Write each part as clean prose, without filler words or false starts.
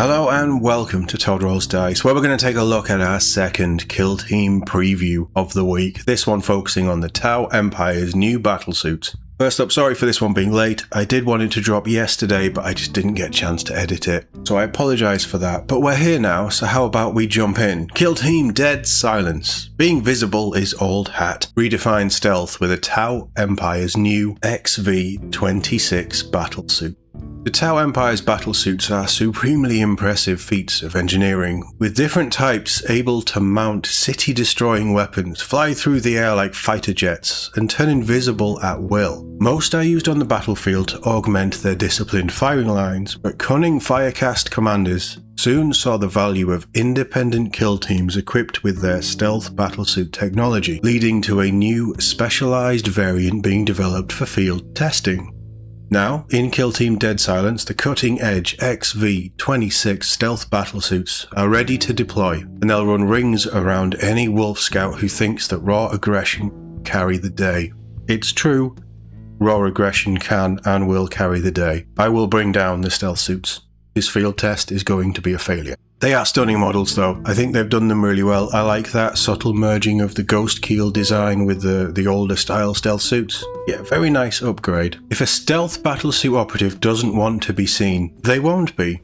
Hello and welcome to todrollsdice, where we're going to take a look at our second kill team preview of the week, this one focusing on the Tau Empire's new battlesuits. First up, sorry for this one being late. I did want it to drop yesterday, but I just didn't get a chance to edit it, so I apologise for that. But we're here now, so how about we jump in? Kill team Dead Silence. Being visible is old hat. Redefine stealth with a Tau Empire's new XV26 battlesuit. The Tau Empire's battlesuits are supremely impressive feats of engineering, with different types able to mount city-destroying weapons, fly through the air like fighter jets, and turn invisible at will. Most are used on the battlefield to augment their disciplined firing lines, but cunning Firecast commanders soon saw the value of independent kill teams equipped with their stealth battlesuit technology, leading to a new specialized variant being developed for field testing. Now, in Kill Team Dead Silence, the cutting-edge XV26 stealth battlesuits are ready to deploy, and they'll run rings around any Wolf Scout who thinks that raw aggression will carry the day. It's true, raw aggression can and will carry the day. I will bring down the stealth suits. This field test is going to be a failure. They are stunning models though. I think they've done them really well. I like that subtle merging of the ghost keel design with the older style stealth suits. Yeah, very nice upgrade. If a stealth battlesuit operative doesn't want to be seen, they won't be.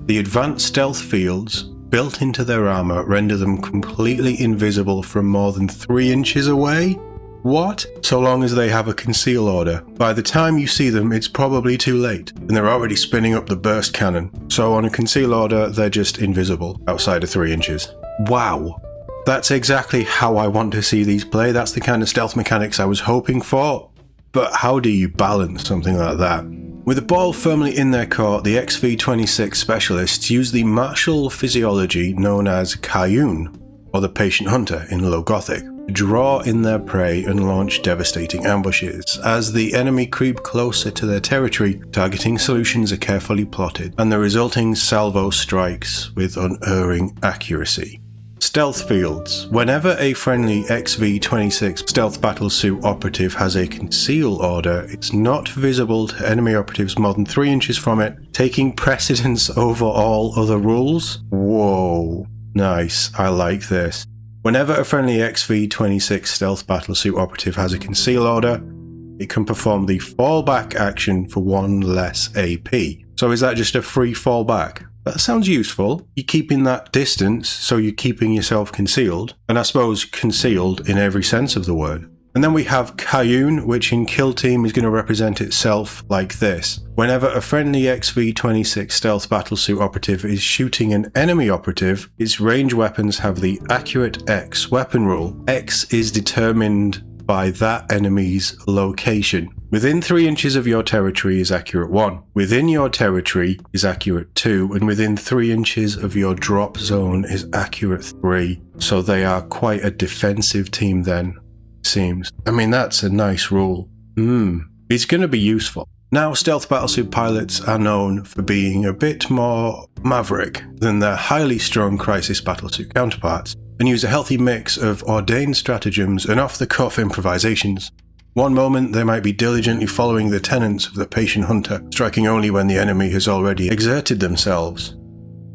The advanced stealth fields built into their armor render them completely invisible from more than 3 inches away. What? So long as they have a conceal order. By the time you see them, it's probably too late, and they're already spinning up the burst cannon. So on a conceal order, they're just invisible outside of 3 inches. Wow. That's exactly how I want to see these play. That's the kind of stealth mechanics I was hoping for. But how do you balance something like that? With a ball firmly in their court, the XV26 specialists use the martial physiology known as Kayun, or the patient hunter in Low Gothic, to draw in their prey and launch devastating ambushes. As the enemy creep closer to their territory, targeting solutions are carefully plotted, and the resulting salvo strikes with unerring accuracy. Stealth fields. Whenever a friendly XV26 stealth battlesuit operative has a conceal order, it's not visible to enemy operatives more than 3 inches from it, taking precedence over all other rules. Whoa. Nice, I like this. Whenever a friendly XV26 stealth battlesuit operative has a conceal order, it can perform the fallback action for 1 less AP. So is that just a free fallback? That sounds useful. You're keeping that distance, so you're keeping yourself concealed, and I suppose concealed in every sense of the word. And then we have Kayun, which in Kill Team is going to represent itself like this. Whenever a friendly XV26 stealth battlesuit operative is shooting an enemy operative, its range weapons have the accurate X weapon rule. X is determined by that enemy's location. Within 3 inches of your territory is accurate 1. Within your territory is accurate 2, and within 3 inches of your drop zone is accurate 3. So they are quite a defensive team then. Seems. I mean, that's a nice rule. It's going to be useful. Now, stealth battlesuit pilots are known for being a bit more maverick than their highly strung crisis battlesuit counterparts, and use a healthy mix of ordained stratagems and off-the-cuff improvisations. One moment they might be diligently following the tenets of the patient hunter, striking only when the enemy has already exerted themselves,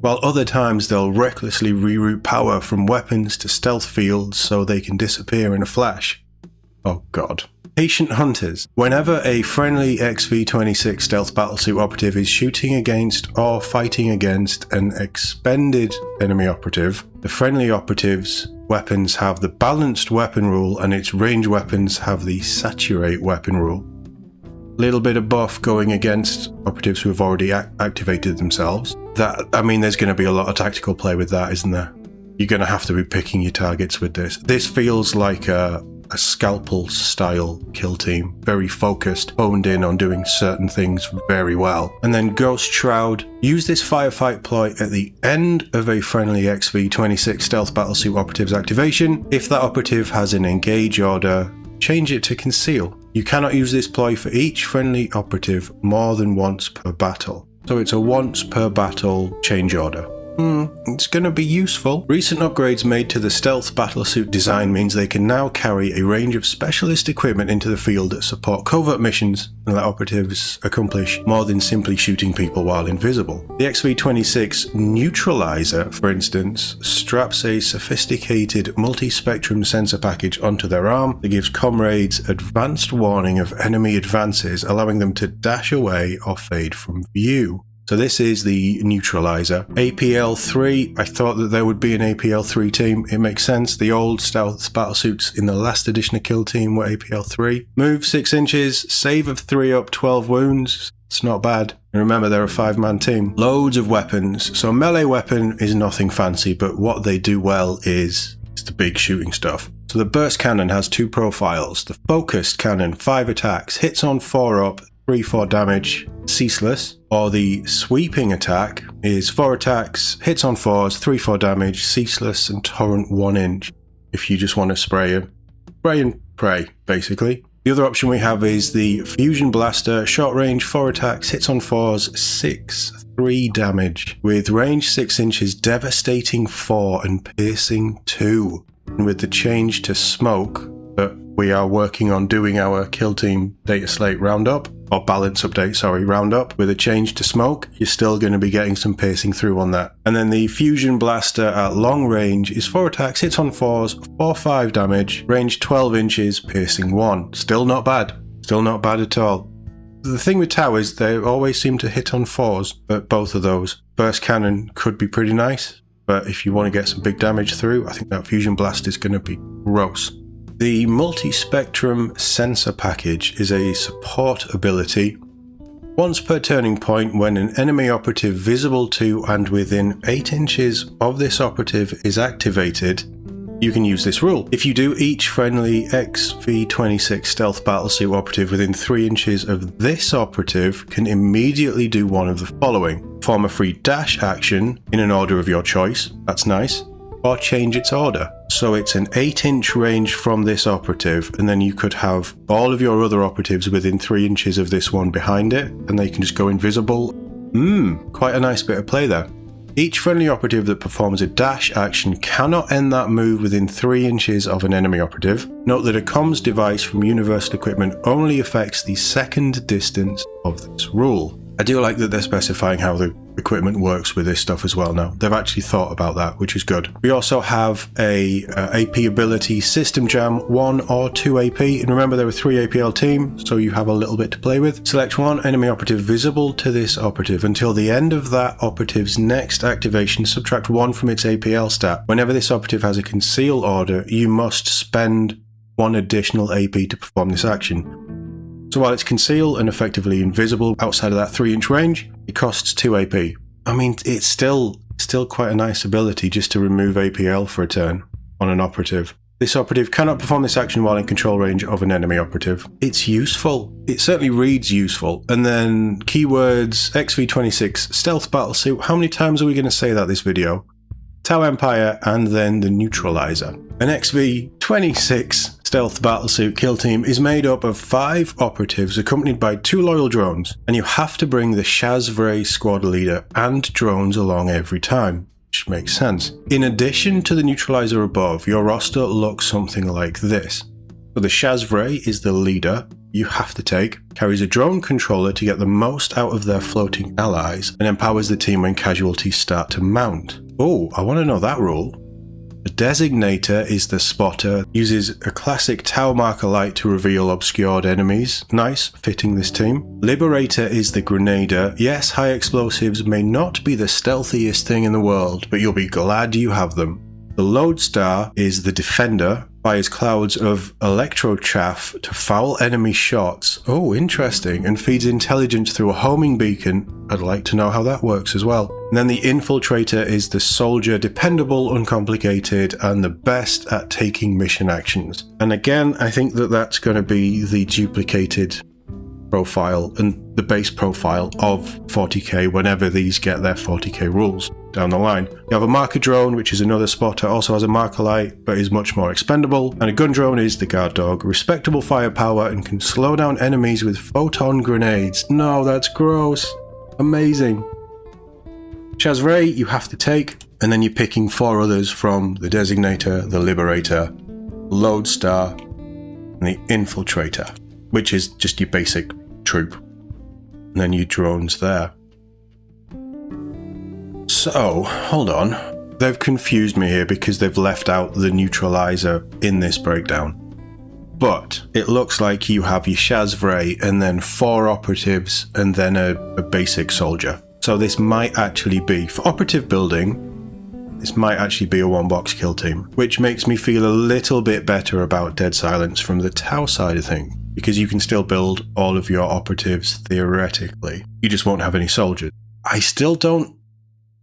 while other times they'll recklessly reroute power from weapons to stealth fields so they can disappear in a flash. Oh god. Patient hunters. Whenever a friendly XV26 stealth battlesuit operative is shooting against or fighting against an expended enemy operative, the friendly operative's weapons have the balanced weapon rule and its range weapons have the saturate weapon rule. Little bit of buff going against operatives who have already activated themselves. There's going to be a lot of tactical play with that, isn't there? You're going to have to be picking your targets with this. This feels like a scalpel style kill team, very focused, honed in on doing certain things very well. And then Ghost Shroud. Use this firefight ploy at the end of a friendly XV26 stealth battlesuit operative's activation. If that operative has an engage order, change it to conceal. You cannot use this ploy for each friendly operative more than once per battle. So it's a once per battle change order. It's going to be useful. Recent upgrades made to the stealth battlesuit design means they can now carry a range of specialist equipment into the field that support covert missions and let operatives accomplish more than simply shooting people while invisible. The XV26 neutralizer, for instance, straps a sophisticated multi-spectrum sensor package onto their arm that gives comrades advanced warning of enemy advances, allowing them to dash away or fade from view. So this is the neutralizer. APL-3, I thought that there would be an APL-3 team. It makes sense. The old stealth battlesuits in the last edition of Kill Team were APL-3. Move 6 inches, save of 3 up, 12 wounds. It's not bad. And remember, they're a 5-man team. Loads of weapons. So a melee weapon is nothing fancy, but what they do well is the big shooting stuff. So the burst cannon has 2 profiles. The focused cannon, 5 attacks, hits on 4 up, 3/4 damage, ceaseless. Or the sweeping attack is 4 attacks, hits on 4s, 3/4 damage, ceaseless, and torrent 1 inch. If you just want to spray and pray, basically. The other option we have is the fusion blaster, short range, 4 attacks, hits on 4s, 3 damage, with range 6 inches, devastating 4 and piercing 2. And with the change to smoke, that we are working on doing our Kill Team data slate roundup, or balance update, sorry, roundup. With a change to smoke, you're still going to be getting some piercing through on that. And then the fusion blaster at long range is 4 attacks, hits on 4s, 4/5 damage, range 12 inches, piercing 1. Still not bad. Still not bad at all. The thing with towers, they always seem to hit on 4s, but both of those. Burst cannon could be pretty nice, but if you want to get some big damage through, I think that fusion blast is going to be gross. The multi-spectrum sensor package is a support ability. Once per turning point, when an enemy operative visible to and within 8 inches of this operative is activated, you can use this rule. If you do, each friendly XV26 stealth battlesuit operative within 3 inches of this operative can immediately do one of the following. Perform a free dash action in an order of your choice, that's nice, or change its order. So it's an 8-inch range from this operative, and then you could have all of your other operatives within 3 inches of this one behind it, and they can just go invisible. Quite a nice bit of play there. Each friendly operative that performs a dash action cannot end that move within 3 inches of an enemy operative. Note that a comms device from Universal Equipment only affects the second distance of this rule. I do like that they're specifying how the equipment works with this stuff as well now. They've actually thought about that, which is good. We also have a AP ability System Jam 1 or 2 AP, and remember there are 3 APL teams, so you have a little bit to play with. Select one enemy operative visible to this operative. Until the end of that operative's next activation, subtract 1 from its APL stat. Whenever this operative has a conceal order, you must spend 1 additional AP to perform this action. So while it's concealed and effectively invisible outside of that 3-inch range, it costs 2 AP. I mean, it's still quite a nice ability just to remove APL for a turn on an operative. This operative cannot perform this action while in control range of an enemy operative. It's useful. It certainly reads useful. And then keywords, XV26, stealth battlesuit. How many times are we going to say that this video? Tau Empire, and then the neutralizer. An XV26 stealth battlesuit kill team is made up of 5 operatives accompanied by 2 loyal drones, and you have to bring the Shazvray squad leader and drones along every time, which makes sense. In addition to the neutralizer above, your roster looks something like this. So the Shazvray is the leader you have to take, carries a drone controller to get the most out of their floating allies, and empowers the team when casualties start to mount. Oh, I want to know that rule. The Designator is the spotter, uses a classic Tau marker light to reveal obscured enemies. Nice, fitting this team. Liberator is the Grenader. Yes, high explosives may not be the stealthiest thing in the world, but you'll be glad you have them. The Lodestar is the Defender, fires clouds of electro chaff to foul enemy shots. Oh, interesting. And feeds intelligence through a homing beacon. I'd like to know how that works as well. And then the Infiltrator is the soldier, dependable, uncomplicated, and the best at taking mission actions. And again, I think that that's going to be the duplicated profile and the base profile of 40k whenever these get their 40k rules down the line. You have a marker drone, which is another spotter, also has a marker light, but is much more expendable. And a gun drone is the guard dog, respectable firepower and can slow down enemies with photon grenades. No, that's gross. Amazing. Shazray you have to take, and then you're picking 4 others from the Designator, the Liberator, Lodestar, and the Infiltrator, which is just your basic troop. And then your drones there. So, hold on. They've confused me here because they've left out the neutralizer in this breakdown. But it looks like you have your Shazray and then 4 operatives and then a basic soldier. So this might actually be, for operative building, this might actually be a 1-box kill team, which makes me feel a little bit better about Dead Silence from the Tau side of things, because you can still build all of your operatives theoretically. You just won't have any soldiers. I still don't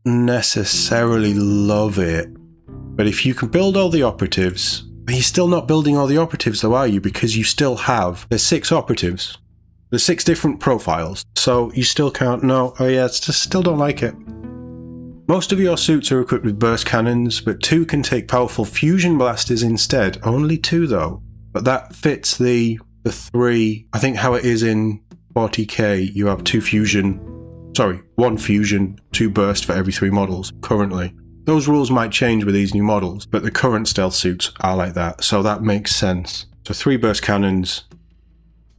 necessarily love it, but if you can build all the operatives, but you're still not building all the operatives though, are you? Because you still have, there's 6 operatives. There's 6 different profiles, so you still can't, no, oh yeah, it's just still don't like it. Most of your suits are equipped with burst cannons, but 2 can take powerful fusion blasters instead. Only 2 though. But that fits the 3, I think how it is in 40k, you have 1 fusion, 2 burst for every 3 models, currently. Those rules might change with these new models, but the current stealth suits are like that, so that makes sense. So 3 burst cannons,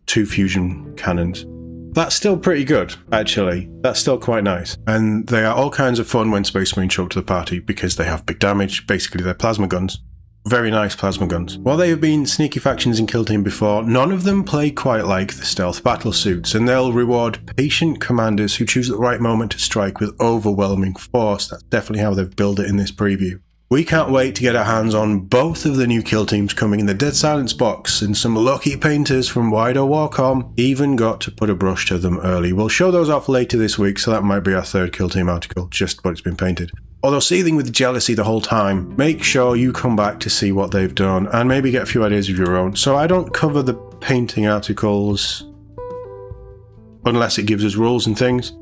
2 fusion cannons. That's still pretty good, actually. That's still quite nice. And they are all kinds of fun when Space Marines show up to the party because they have big damage, basically they're plasma guns. Very nice plasma guns. While they have been sneaky factions in Kill Team before, none of them play quite like the stealth battle suits, and they'll reward patient commanders who choose the right moment to strike with overwhelming force. That's definitely how they've built it in this preview. We can't wait to get our hands on both of the new kill teams coming in the Dead Silence box, and some lucky painters from Wider Warcom even got to put a brush to them early. We'll show those off later this week, so that might be our 3rd kill team article, just what it's been painted. Although seething with jealousy the whole time, make sure you come back to see what they've done and maybe get a few ideas of your own. So I don't cover the painting articles unless it gives us rules and things.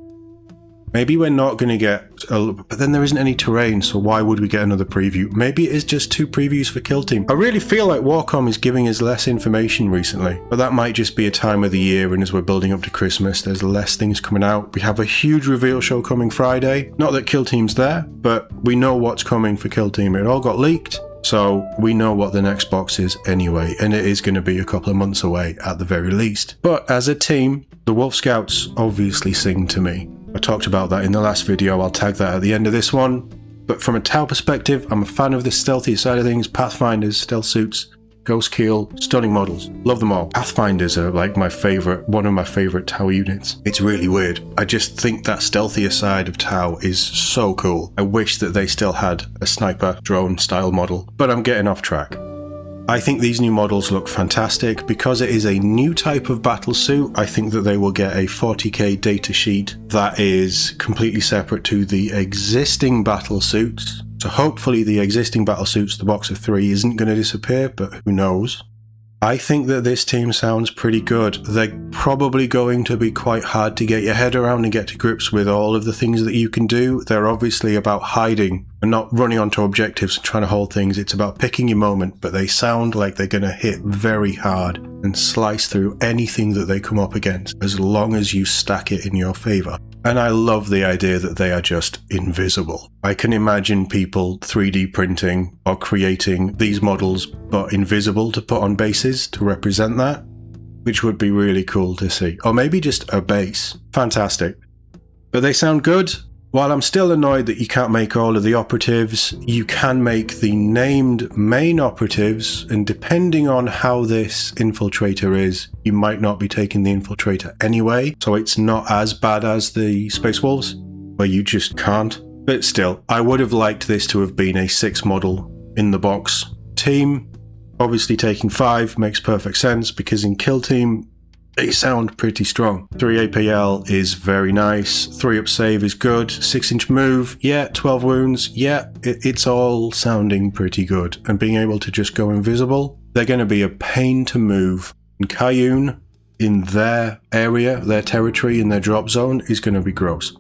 Maybe we're not going to get, but then there isn't any terrain, so why would we get another preview? Maybe it is just 2 previews for Kill Team. I really feel like Warcom is giving us less information recently, but that might just be a time of the year, and as we're building up to Christmas, there's less things coming out. We have a huge reveal show coming Friday. Not that Kill Team's there, but we know what's coming for Kill Team. It all got leaked, so we know what the next box is anyway, and it is going to be a couple of months away at the very least. But as a team, the Wolf Scouts obviously sing to me. I talked about that in the last video, I'll tag that at the end of this one. But from a Tau perspective, I'm a fan of the stealthy side of things, Pathfinders, stealth suits, Ghost Keel, stunning models. Love them all. Pathfinders are like one of my favourite Tau units. It's really weird. I just think that stealthier side of Tau is so cool. I wish that they still had a sniper drone style model, but I'm getting off track. I think these new models look fantastic. Because it is a new type of battle suit, I think that they will get a 40k datasheet that is completely separate to the existing battle suits. So hopefully the existing battle suits, the box of 3, isn't going to disappear, but who knows. I think that this team sounds pretty good. They're probably going to be quite hard to get your head around and get to grips with all of the things that you can do. They're obviously about hiding and not running onto objectives and trying to hold things. It's about picking your moment, but they sound like they're going to hit very hard and slice through anything that they come up against, as long as you stack it in your favour. And I love the idea that they are just invisible. I can imagine people 3D printing or creating these models but invisible to put on bases to represent that, which would be really cool to see. Or maybe just a base. Fantastic. But they sound good. While I'm still annoyed that you can't make all of the operatives, you can make the named main operatives, and depending on how this infiltrator is, you might not be taking the infiltrator anyway, so it's not as bad as the Space Wolves, where you just can't. But still, I would have liked this to have been a 6 model in the box team. Obviously taking 5 makes perfect sense, because in Kill Team, they sound pretty strong. 3 APL is very nice, 3 up save is good, 6-inch move, yeah, 12 wounds, yeah, it's all sounding pretty good. And being able to just go invisible, they're going to be a pain to move. And Cayune, in their area, their territory, in their drop zone, is going to be gross.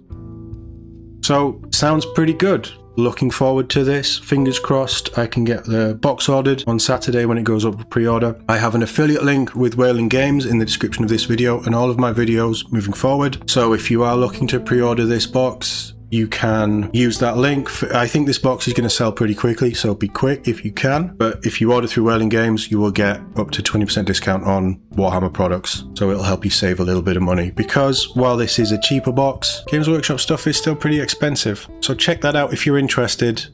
So, sounds pretty good. Looking forward to this. Fingers crossed I can get the box ordered on Saturday when it goes up for pre-order. I have an affiliate link with Whaling Games in the description of this video and all of my videos moving forward. So if you are looking to pre-order this box, you can use that link. I think this box is going to sell pretty quickly, so be quick if you can. But if you order through Whirling Games, you will get up to 20% discount on Warhammer products. So it'll help you save a little bit of money, because while this is a cheaper box, Games Workshop stuff is still pretty expensive. So check that out if you're interested.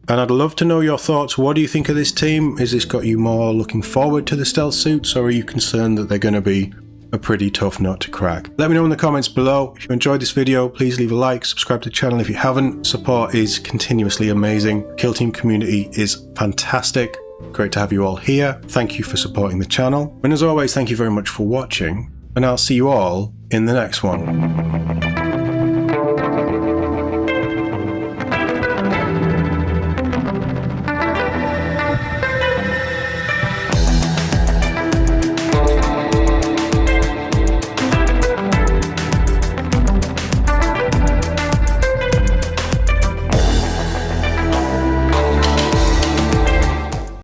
And I'd love to know your thoughts. What do you think of this team? Has this got you more looking forward to the stealth suits, or are you concerned that they're going to be a pretty tough nut to crack? Let me know in the comments below. If you enjoyed this video, please leave a like, subscribe to the channel if you haven't. Support is continuously amazing. Kill Team community is fantastic. Great to have you all here. Thank you for supporting the channel. And as always, thank you very much for watching, and I'll see you all in the next one.